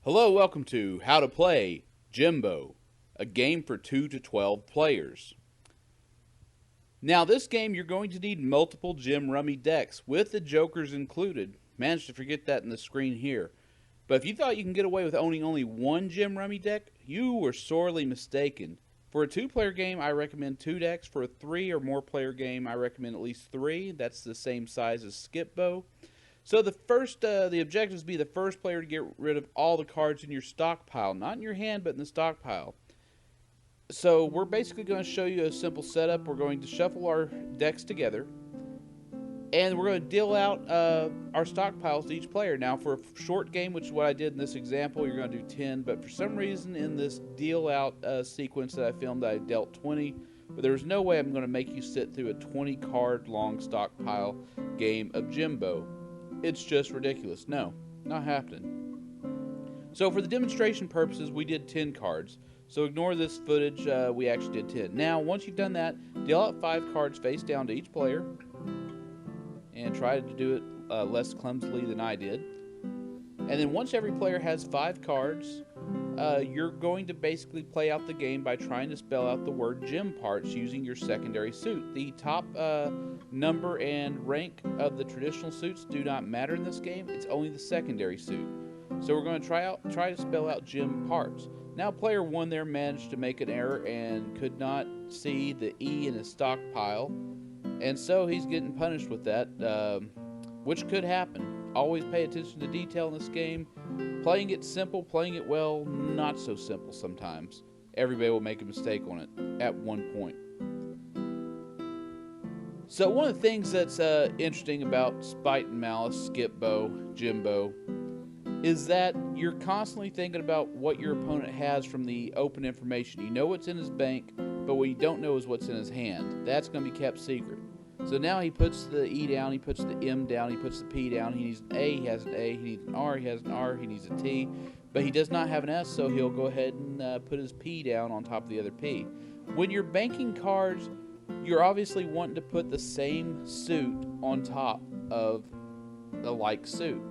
Hello, welcome to How to Play Jimbo, a game for 2 to 12 players. Now, this game you're going to need multiple Jim Rummy decks, with the jokers included. Managed to forget that in the screen here. But if you thought you can get away with owning only one Jim Rummy deck, you were sorely mistaken. For a 2-player game, I recommend 2 decks. For a 3 or more player game, I recommend at least 3. That's the same size as Skipbo. So the objectives be the first player to get rid of all the cards in your stockpile, not in your hand, but in the stockpile. So we're basically going to show you a simple setup. We're going to shuffle our decks together, and we're going to deal out our stockpiles to each player. Now, for a short game, which is what I did in this example, you're going to do 10. But for some reason, in this deal out sequence that I filmed, I dealt 20. But there's no way I'm going to make you sit through a 20-card long stockpile game of Jimbo. It's just ridiculous. No, not happening. So for the demonstration purposes, we did 10 cards. So ignore this footage, we actually did 10. Now, once you've done that, deal out 5 cards face down to each player. And try to do it less clumsily than I did. And then once every player has 5 cards, you're going to basically play out the game by trying to spell out the word Jim parts using your secondary suit. The top number and rank of the traditional suits do not matter in this game. It's only the secondary suit. So we're going to try to spell out Jim parts. Now player 1 there managed to make an error and could not see the E in his stockpile. And so he's getting punished with that, which could happen. Always pay attention to detail in this game. Playing it simple, playing it well, not so simple sometimes. Everybody will make a mistake on it at one point. So one of the things that's interesting about Spite and Malice, Skipbo, Jimbo, is that you're constantly thinking about what your opponent has from the open information. You know what's in his bank, but what you don't know is what's in his hand. That's going to be kept secret. So now he puts the E down, he puts the M down, he puts the P down, he needs an A, he has an A, he needs an R, he has an R, he needs a T, but he does not have an S, so he'll go ahead and put his P down on top of the other P. When you're banking cards, you're obviously wanting to put the same suit on top of the like suit.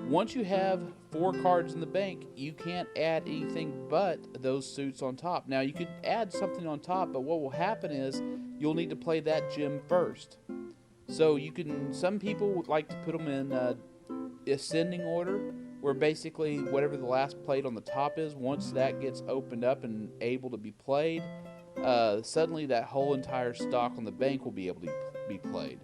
Once you have 4 cards in the bank, you can't add anything but those suits on top. Now, you could add something on top, but what will happen is you'll need to play that Jim first. So some people would like to put them in ascending order, where basically whatever the last plate on the top is, once that gets opened up and able to be played, suddenly that whole entire stock on the bank will be able to be played.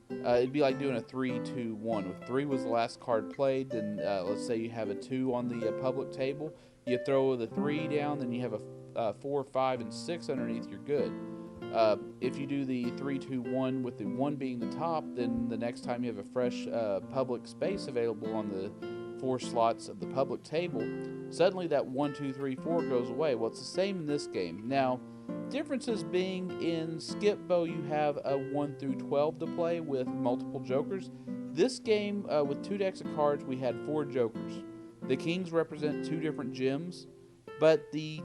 It'd be like doing a 3-2-1. If 3 was the last card played, then let's say you have a 2 on the public table, you throw the 3 down, then you have a 4, 5, and 6 underneath, you're good. If you do the 3-2-1 with the 1 being the top, then the next time you have a fresh public space available on the 4 slots of the public table, suddenly that 1, 2, 3, 4 goes away. Well, it's the same in this game. Now, differences being in Skipbo, you have a 1 through 12 to play with multiple jokers. This game, with 2 decks of cards, we had 4 jokers. The kings represent 2 different gems, but the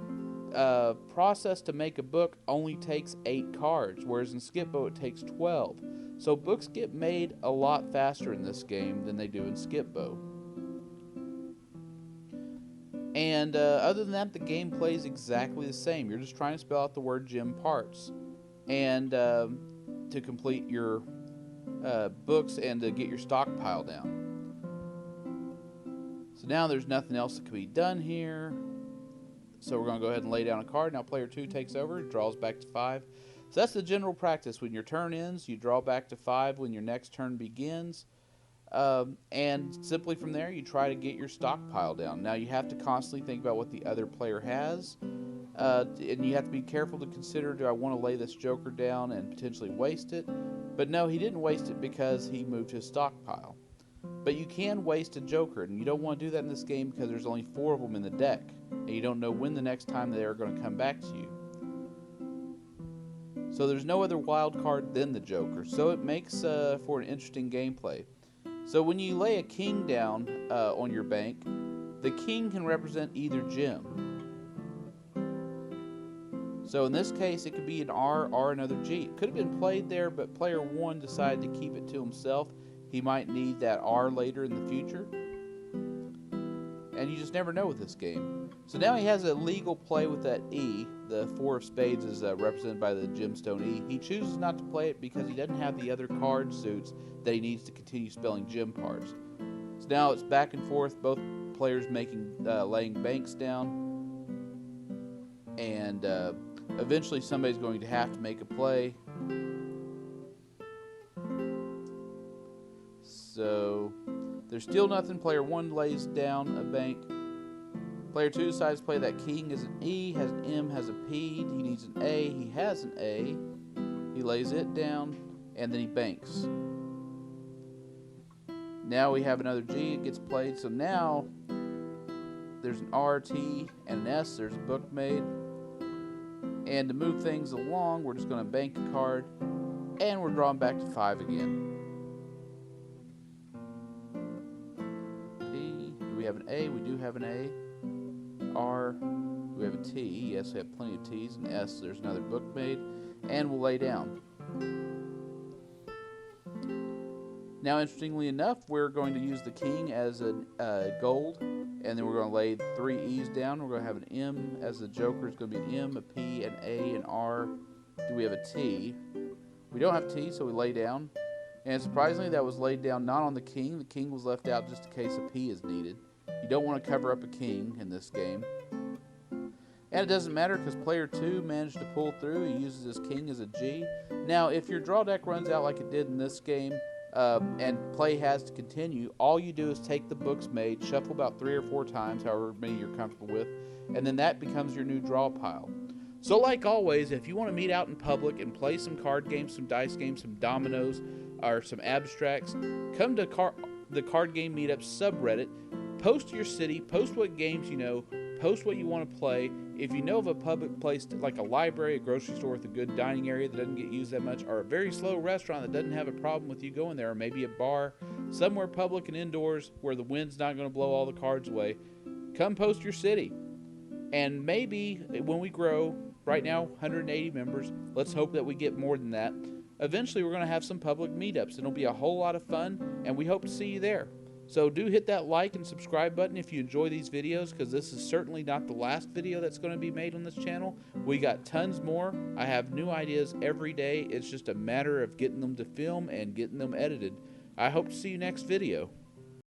process to make a book only takes 8 cards, whereas in Skipbo it takes 12. So books get made a lot faster in this game than they do in Skipbo. And other than that, the game plays exactly the same. You're just trying to spell out the word Jim parts, and to complete your books and to get your stockpile down. So now there's nothing else that can be done here. So we're going to go ahead and lay down a card. Now player 2 takes over, draws back to 5. So that's the general practice. When your turn ends, you draw back to 5 when your next turn begins. And simply from there, you try to get your stockpile down. Now you have to constantly think about what the other player has. And you have to be careful to consider, do I want to lay this joker down and potentially waste it? But no, he didn't waste it because he moved his stockpile. But you can waste a joker, and you don't want to do that in this game because there's only 4 of them in the deck, and you don't know when the next time they are going to come back to you. So there's no other wild card than the joker, so it makes for an interesting gameplay. So when you lay a king down on your bank, the king can represent either gem. So in this case, it could be an R or another G. It could have been played there, but player 1 decided to keep it to himself. He might need that R later in the future. and you just never know with this game. So now he has a legal play with that E. The 4 of spades is represented by the gemstone E. He chooses not to play it because he doesn't have the other card suits that he needs to continue spelling gem cards. So now it's back and forth, both players laying banks down, and eventually somebody's going to have to make a play. So there's still nothing. Player 1 lays down a bank. Player 2 decides to play that king as an E, has an M, has a P. He needs an A. He has an A. He lays it down, and then he banks. Now we have another G. It gets played. So now there's an R, T, and an S. There's a book made. And to move things along, we're just going to bank a card, and we're drawing back to 5 again. We have an A, we do have an A. R, we have a T, yes, we have plenty of T's. And S, there's another book made. And we'll lay down. Now, interestingly enough, we're going to use the king as a gold. And then we're going to lay 3 E's down. We're going to have an M as the joker. It's going to be an M, a P, an A, an R. Do we have a T? We don't have T, so we lay down. And surprisingly, that was laid down not on the king. The king was left out just in case a P is needed. You don't want to cover up a king in this game. And it doesn't matter because player 2 managed to pull through. He uses his king as a G. Now, if your draw deck runs out like it did in this game, and play has to continue, all you do is take the books made, shuffle about 3 or 4 times, however many you're comfortable with, and then that becomes your new draw pile. So like always, if you want to meet out in public and play some card games, some dice games, some dominoes, or some abstracts, come to the Card Game Meetup subreddit. Post your city, post what games you know, post what you want to play. If you know of a public place like a library, a grocery store with a good dining area that doesn't get used that much, or a very slow restaurant that doesn't have a problem with you going there, or maybe a bar, somewhere public and indoors where the wind's not going to blow all the cards away, come post your city. And maybe when we grow, right now 180 members, let's hope that we get more than that. Eventually we're going to have some public meetups, and it'll be a whole lot of fun, and we hope to see you there. So do hit that like and subscribe button if you enjoy these videos, because this is certainly not the last video that's going to be made on this channel. We got tons more. I have new ideas every day. It's just a matter of getting them to film and getting them edited. I hope to see you next video.